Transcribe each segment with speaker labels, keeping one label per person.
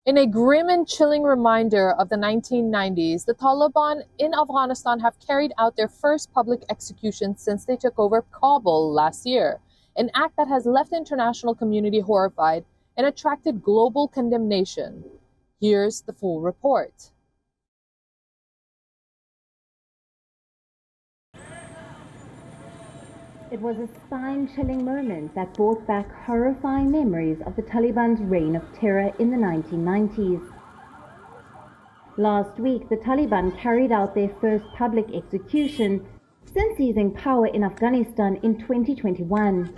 Speaker 1: In a grim and chilling reminder of the 1990s, the Taliban in Afghanistan have carried out their first public execution since they took over Kabul last year, an act that has left the international community horrified and attracted global condemnation. Here's the full report.
Speaker 2: It was a spine-chilling moment that brought back horrifying memories of the Taliban's reign of terror in the 1990s. Last week, the Taliban carried out their first public execution since seizing power in Afghanistan in 2021.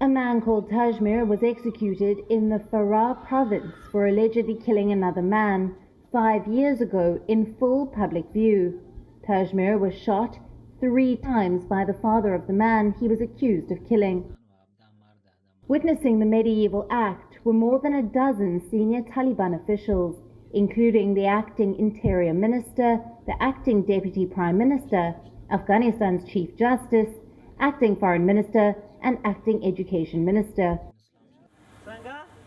Speaker 2: A man called Tajmir was executed in the Farah province for allegedly killing another man 5 years ago in full public view. Tajmir was shot 3 times by the father of the man he was accused of killing. Witnessing the medieval act were more than a dozen senior Taliban officials, including the acting Interior Minister, the acting Deputy Prime Minister, Afghanistan's Chief Justice, acting Foreign Minister, and acting Education Minister.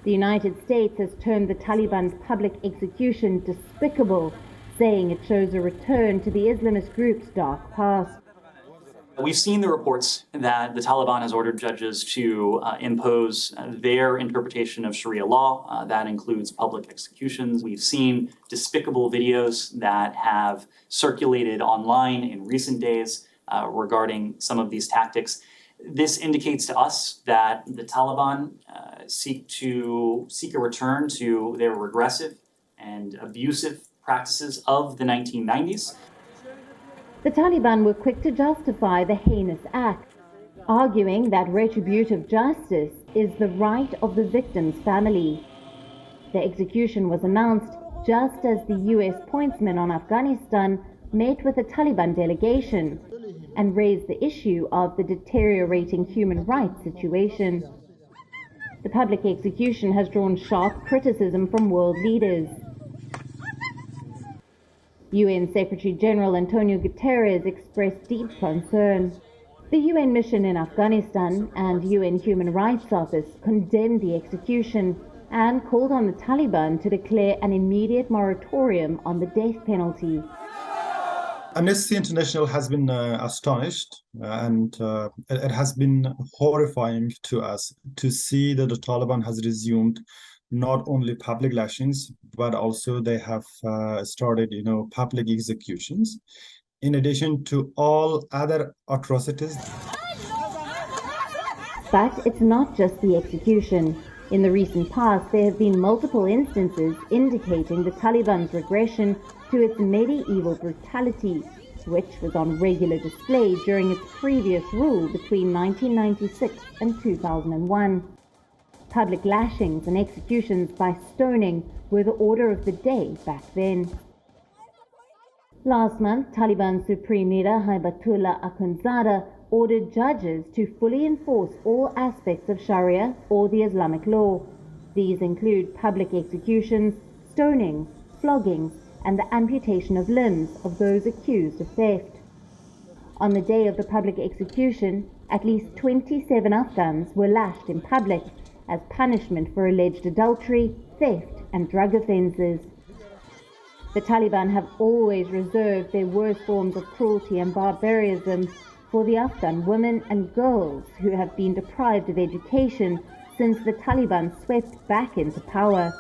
Speaker 2: The United States has termed the Taliban's public execution despicable, saying it shows a return to the Islamist group's dark past.
Speaker 3: We've seen the reports that the Taliban has ordered judges to impose their interpretation of Sharia law. That includes public executions. We've seen despicable videos that have circulated online in recent days regarding some of these tactics. This indicates to us that the Taliban seek a return to their regressive and abusive practices of the 1990s.
Speaker 2: The Taliban were quick to justify the heinous act, arguing that retributive justice is the right of the victim's family. The execution was announced just as the US pointsman on Afghanistan met with a Taliban delegation and raised the issue of the deteriorating human rights situation. The public execution has drawn sharp criticism from world leaders. UN Secretary-General Antonio Guterres expressed deep concern. The UN mission in Afghanistan and UN Human Rights Office condemned the execution and called on the Taliban to declare an immediate moratorium on the death penalty.
Speaker 4: Amnesty International has been astonished and it has been horrifying to us to see that the Taliban has resumed not only public lashings, but also they have started, public executions, in addition to all other atrocities.
Speaker 2: But it's not just the execution. In the recent past, there have been multiple instances indicating the Taliban's regression to its medieval brutality, which was on regular display during its previous rule between 1996 and 2001. Public lashings and executions by stoning were the order of the day back then. Last month, Taliban Supreme Leader Haibatullah Akhundzada ordered judges to fully enforce all aspects of Sharia or the Islamic law. These include public executions, stoning, floggings, and the amputation of limbs of those accused of theft. On the day of the public execution, at least 27 Afghans were lashed in public as punishment for alleged adultery, theft, and drug offenses. The Taliban have always reserved their worst forms of cruelty and barbarism for the Afghan women and girls who have been deprived of education since the Taliban swept back into power.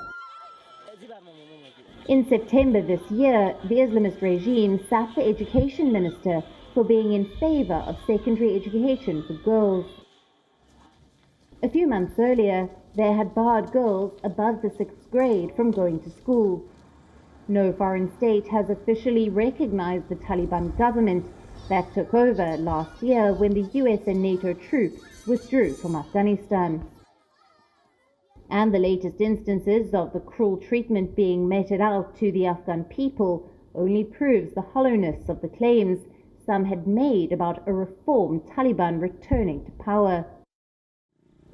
Speaker 2: In September this year, the Islamist regime sacked the education minister for being in favor of secondary education for girls. A few months earlier, they had barred girls above the 6th grade from going to school. No foreign state has officially recognized the Taliban government that took over last year when the US and NATO troops withdrew from Afghanistan. And the latest instances of the cruel treatment being meted out to the Afghan people only proves the hollowness of the claims some had made about a reformed Taliban returning to power.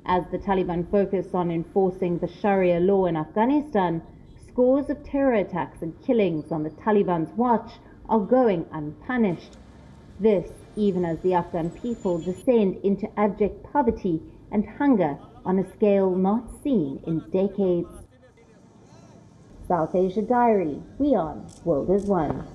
Speaker 2: As the Taliban focus on enforcing the Sharia law in Afghanistan, scores of terror attacks and killings on the Taliban's watch are going unpunished. This even as the Afghan people descend into abject poverty and hunger on a scale not seen in decades. South Asia Diary, WION, World is One.